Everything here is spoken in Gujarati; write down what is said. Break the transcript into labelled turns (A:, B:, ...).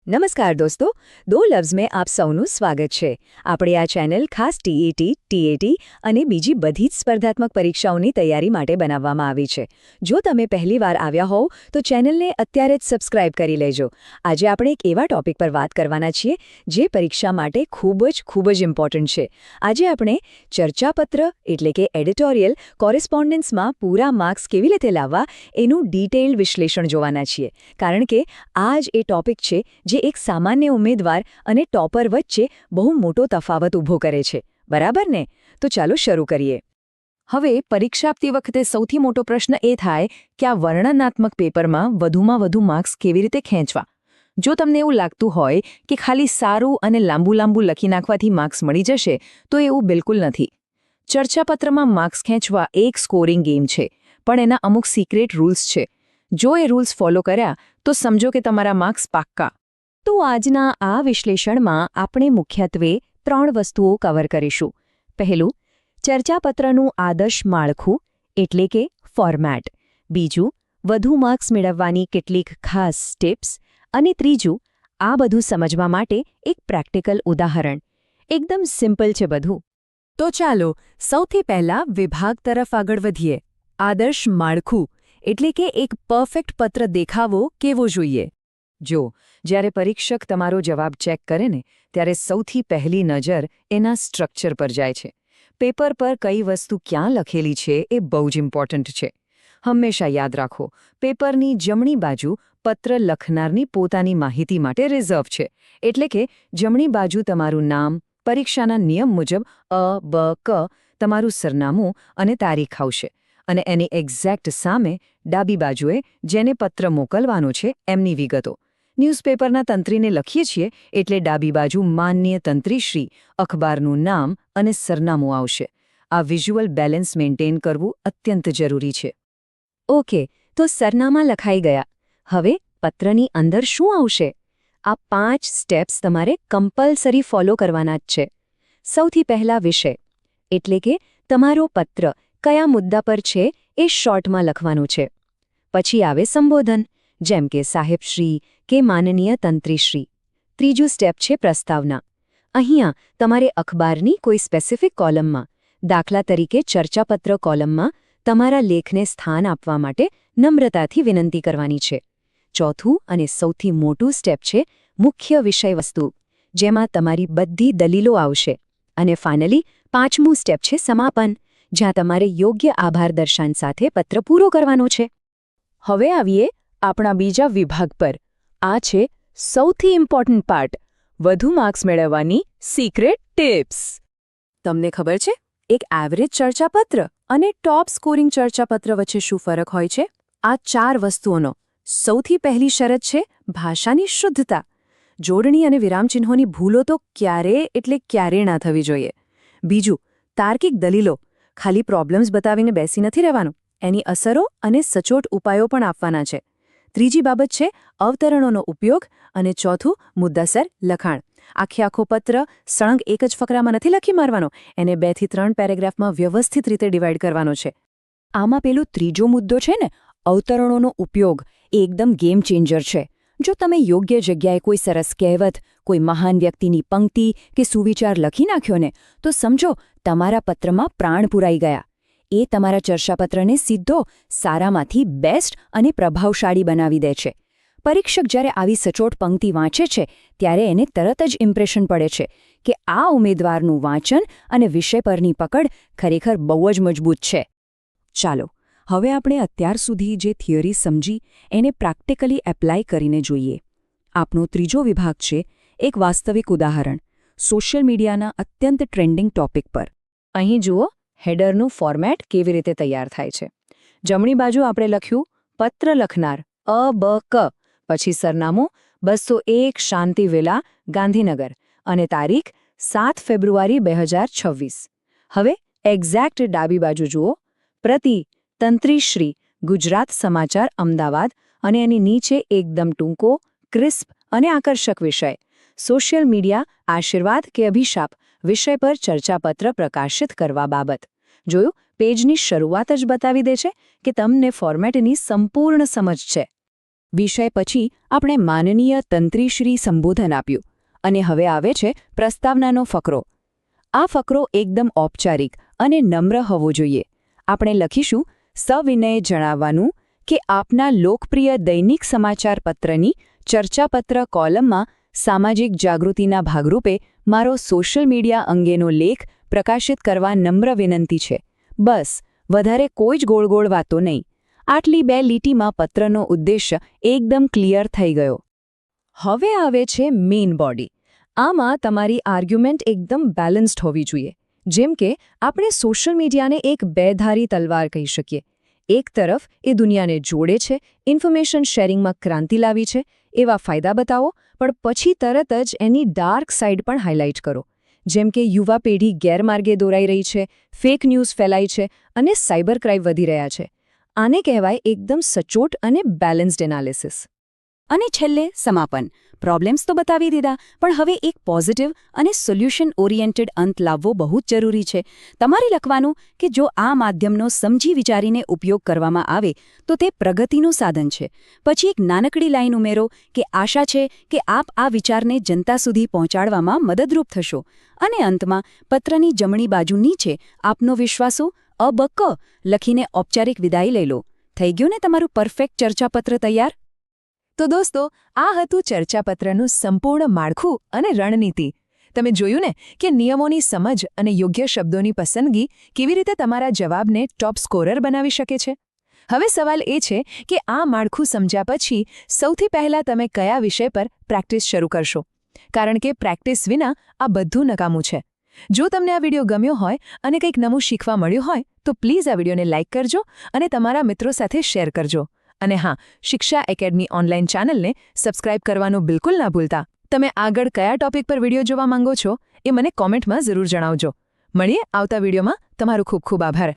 A: નમસ્કાર દોસ્તો, દો લવ્સ મેં આપ સૌનું સ્વાગત છે. આપણે આ ચેનલ ખાસ ટીઈટી, ટીએટી અને બીજી બધી જ સ્પર્ધાત્મક પરીક્ષાઓની તૈયારી માટે બનાવવામાં આવી છે. જો તમે પહેલીવાર આવ્યા હોવ તો ચેનલને અત્યારે જ સબસ્ક્રાઇબ કરી લેજો. આજે આપણે એક એવા ટોપિક પર વાત કરવાના છીએ જે પરીક્ષા માટે ખૂબ જ ઇમ્પોર્ટન્ટ છે. આજે આપણે ચર્ચાપત્ર એટલે કે એડિટોરિયલ કોરેસ્પોન્ડન્સમાં પૂરા માર્ક્સ કેવી રીતે લાવવા એનું ડિટેઇલ્ડ વિશ્લેષણ જોવાના છીએ. કારણ કે આ જ એ ટોપિક છે જે એક સામાન્ય ઉમેદવાર અને ટોપર વચ્ચે બહુ મોટો તફાવત ઊભો કરે છે. બરાબર ને? તો ચાલો શરૂ કરીએ. હવે પરીક્ષા આપતી વખતે સૌથી મોટો પ્રશ્ન એ થાય કે આ વર્ણનાત્મક પેપરમાં વધુમાં વધુ માર્ક્સ કેવી રીતે ખેંચવા. જો તમને એવું લાગતું હોય કે ખાલી સારું અને લાંબુ લખી નાખવાથી માર્ક્સ મળી જશે તો એવું બિલકુલ નથી. ચર્ચાપત્રમાં માર્ક્સ ખેંચવા એક સ્કોરિંગ ગેમ છે, પણ એના અમુક સિક્રેટ રૂલ્સ છે. જો એ રૂલ્સ ફોલો કર્યા તો સમજો કે તમારા માર્ક્સ પાક્કા. તો આજના આ વિશ્લેષણમાં આપણે મુખ્યત્વે 3 વસ્તુઓ કવર કરીશું. પહેલું, ચર્ચાપત્રનું આદર્શ માળખું એટલે કે ફોર્મેટ. બીજું, વધુ માર્ક્સ મેળવવાની કેટલીક ખાસ ટિપ્સ. અને ત્રીજું, આ બધું સમજવા માટે એક પ્રેક્ટિકલ ઉદાહરણ. એકદમ સિમ્પલ છે બધું. તો ચાલો સૌથી પહેલા વિભાગ તરફ આગળ વધીએ. આદર્શ માળખું એટલે કે એક પરફેક્ટ પત્ર દેખાવો કેવો જોઈએ. જો જ્યારે પરીક્ષક તમારો જવાબ ચેક કરે ને ત્યારે સૌથી પહેલી નજર એના સ્ટ્રક્ચર પર જાય છે. પેપર પર કઈ વસ્તુ ક્યાં લખેલી છે એ બહુ જ ઇમ્પોર્ટન્ટ છે. હંમેશા યાદ રાખો, પેપરની જમણી બાજુ પત્ર લખનારની પોતાની માહિતી માટે રિઝર્વ છે. એટલે કે જમણી બાજુ તમારું નામ, પરીક્ષાના નિયમ મુજબ અ, બ, ક, તમારું સરનામું અને તારીખ આવશે. અને એની એક્ઝેક્ટ સામે ડાબી બાજુએ જેને પત્ર મોકલવાનો છે એમની વિગતો. ન્યૂઝપેપરના તંત્રીને લખીએ છીએ એટલે ડાબી બાજુ માન્ય તંત્રીશ્રી, અખબારનું નામ અને સરનામું આવશે. આ વિઝ્યુઅલ બેલેન્સ મેન્ટેન કરવું અત્યંત જરૂરી છે. ઓકે, તો સરનામા લખાઈ ગયા. હવે પત્રની અંદર શું આવશે? આ 5 સ્ટેપ્સ તમારે કમ્પલસરી ફોલો કરવાના જ છે. સૌથી પહેલા વિષય એટલે કે તમારો પત્ર કયા મુદ્દા પર છે એ શોર્ટમાં લખવાનું છે. પછી આવે સંબોધન, જેમ કે સાહેબશ્રી કે માનનીય તંત્રીશ્રી. ત્રીજું સ્ટેપ છે પ્રસ્તાવના. અહીંયા તમારે અખબારની કોઈ સ્પેસિફિક કોલમમાં, દાખલા તરીકે ચર્ચાપત્ર કોલમમાં, તમારા લેખને સ્થાન આપવા માટે નમ્રતાથી વિનંતી કરવાની છે. ચોથું અને સૌથી મોટું સ્ટેપ છે મુખ્ય વિષયવસ્તુ, જેમાં તમારી બધી દલીલો આવશે. અને ફાઇનલી 5મું સ્ટેપ છે સમાપન, જ્યાં તમારે યોગ્ય આભાર દર્શાન સાથે પત્ર પૂરો કરવાનો છે. હવે આવીએ આપણા બીજા વિભાગ પર. આ છે સૌથી ઇમ્પોર્ટન્ટ પાર્ટ, વધુ માર્ક્સ મેળવવાની સિક્રેટ ટિપ્સ. તમને ખબર છે એક એવરેજ ચર્ચાપત્ર અને ટોપ સ્કોરિંગ ચર્ચાપત્ર વચ્ચે શું ફરક હોય છે? આ 4 વસ્તુઓનો સૌથી પહેલી શરત છે ભાષાની શુદ્ધતા. જોડણી અને વિરામચિહ્નોની ભૂલો તો ક્યારેય ના થવી જોઈએ. બીજું, તાર્કિક દલીલો. ખાલી પ્રોબ્લેમ્સ બતાવીને બેસી નથી રહેવાનું, એની અસરો અને સચોટ ઉપાયો પણ આપવાના છે. ત્રીજી બાબત છે અવતરણોનો ઉપયોગ. અને ચોથું, મુદ્દાસર લખાણ. આખો પત્ર સળંગ એક જ ફકરામાં નથી લખી મારવાનો, એને 2 થી 3 પેરેગ્રાફમાં વ્યવસ્થિત રીતે ડિવાઈડ કરવાનો છે. આમાં પેલો ત્રીજો મુદ્દો છે ને, અવતરણોનો ઉપયોગ, એ એકદમ ગેમ ચેન્જર છે. જો તમે યોગ્ય જગ્યાએ કોઈ સરસ કહેવત, કોઈ મહાન વ્યક્તિની પંક્તિ કે સુવિચાર લખી નાખ્યો ને, તો સમજો તમારા પત્રમાં પ્રાણ પુરાઈ ગયા. એ તમારા ચર્ચાપત્રને સીધો સારામાંથી બેસ્ટ અને પ્રભાવશાળી બનાવી દે છે. પરીક્ષક જ્યારે આવી સચોટ પંક્તિ વાંચે છે ત્યારે એને તરત જ ઇમ્પ્રેશન પડે છે કે આ ઉમેદવારનું વાંચન અને વિષય પરની પકડ ખરેખર બહુ જ મજબૂત છે. ચાલો હવે આપણે અત્યાર સુધી જે થિયરી સમજી એને પ્રેક્ટિકલી એપ્લાય કરીને જોઈએ. આપણો ત્રીજો વિભાગ છે એક વાસ્તવિક ઉદાહરણ, સોશિયલ મીડિયાના અત્યંત ટ્રેન્ડિંગ ટોપિક પર. અહીં જુઓ હેડરનું ફોર્મેટ કેવી રીતે તૈયાર થાય છે. જમણી બાજુ આપણે લખ્યું પત્ર લખનાર અ, બ, ક, પછી સરનામું 201 શાંતિ વિલા, ગાંધીનગર અને તારીખ 7 ફેબ્રુઆરી 2026. હવે એક્ઝેક્ટ ડાબી બાજુ જુઓ, પ્રતિ તંત્રીશ્રી, ગુજરાત સમાચાર, અમદાવાદ, અને એની નીચે એકદમ ટૂંકો, ક્રિસ્પ અને આકર્ષક વિષય, સોશિયલ મીડિયા, આશીર્વાદ કે અભિશાપ વિષય પર ચર્ચાપત્ર પ્રકાશિત કરવા બાબત. જોયું, પેજની શરૂઆત જ બતાવી દે છે કે તમને ફોર્મેટની સંપૂર્ણ સમજ છે. વિષય પછી આપણે માનનીય તંત્રીશ્રી સંબોધન આપ્યું અને હવે આવે છે પ્રસ્તાવનાનો ફકરો. આ ફકરો એકદમ ઔપચારિક અને નમ્ર હોવો જોઈએ. આપણે લખીશું સવિનયે જણાવવાનું કે આપના લોકપ્રિય દૈનિક સમાચાર પત્રની ચર્ચાપત્ર કોલમમાં સામાજિક જાગૃતિના ભાગરૂપે મારો સોશિયલ મીડિયા અંગેનો લેખ પ્રકાશિત કરવા નમ્ર વિનંતી છે. બસ, વધારે કોઈ જ ગોળ વાતો નહીં. આટલી 2 લીટીમાં પત્રનો ઉદ્દેશ્ય એકદમ ક્લિયર થઈ ગયો. હવે આવે છે મેઇન બોડી. આમાં તમારી આર્ગ્યુમેન્ટ એકદમ બેલેન્સ્ડ હોવી જોઈએ. જેમ કે આપણે સોશિયલ મીડિયાને એક બેધારી તલવાર કહી શકીએ. એક તરફ એ દુનિયાને જોડે છે, ઇન્ફોર્મેશન શેરિંગમાં ક્રાંતિ લાવી છે, એવા ફાયદા બતાવો, પણ પછી તરત જ એની ડાર્ક સાઇડ પણ હાઇલાઇટ કરો. જેમ કે યુવા પેઢી ગેરમાર્ગે દોરાઈ રહી છે, ફેક ન્યૂઝ ફેલાય છે અને સાયબર ક્રાઇમ વધી રહ્યા છે. આને કહેવાય એકદમ સચોટ અને બેલેન્સ્ડ એનાલિસિસ. અને છેલ્લે સમાપન. પ્રોબ્લેમ્સ તો બતાવી દીધા, પણ હવે એક પોઝિટિવ અને સોલ્યુશન ઓરિએન્ટેડ અંત લાવવો બહુ જ જરૂરી છે. તમારે લખવાનું કે જો આ માધ્યમનો સમજી વિચારીને ઉપયોગ કરવામાં આવે તો તે પ્રગતિનું સાધન છે. પછી એક નાનકડી લાઈન ઉમેરો કે આશા છે કે આપ આ વિચારને જનતા સુધી પહોંચાડવામાં મદદરૂપ થશો. અને અંતમાં પત્રની જમણી બાજુ નીચે આપનો વિશ્વાસો અબક લખીને ઔપચારિક વિદાય લઈ લો. થઈ ગયું ને તમારું પરફેક્ટ ચર્ચાપત્ર તૈયાર? તો દોસ્તો, આ હતું ચર્ચાપત્રનું સંપૂર્ણ માળખું અને રણનીતિ. તમે જોયું ને કે નિયમોની સમજ અને યોગ્ય શબ્દોની પસંદગી કેવી રીતે તમારા જવાબને ટોપ સ્કોરર બનાવી શકે છે. હવે સવાલ એ છે કે આ માળખું સમજ્યા પછી સૌથી પહેલાં તમે કયા વિષય પર પ્રેક્ટિસ શરૂ કરશો? કારણ કે પ્રેક્ટિસ વિના આ બધું નકામું છે. જો તમને આ વિડીયો ગમ્યો હોય અને કંઈક નવું શીખવા મળ્યું હોય તો પ્લીઝ આ વિડીયોને લાઇક કરજો અને તમારા મિત્રો સાથે શેર કરજો. અને હા, શિક્ષા એકેડમી ઓનલાઈન ચેનલને સબસ્ક્રાઇબ કરવાનું બિલકુલ ના ભૂલતા. તમે આગળ કયા ટોપિક પર વિડીયો જોવા માંગો છો એ મને કોમેન્ટમાં જરૂર જણાવજો. મળીએ આવતા વિડીયોમાં. તમારો ખૂબ ખૂબ આભાર.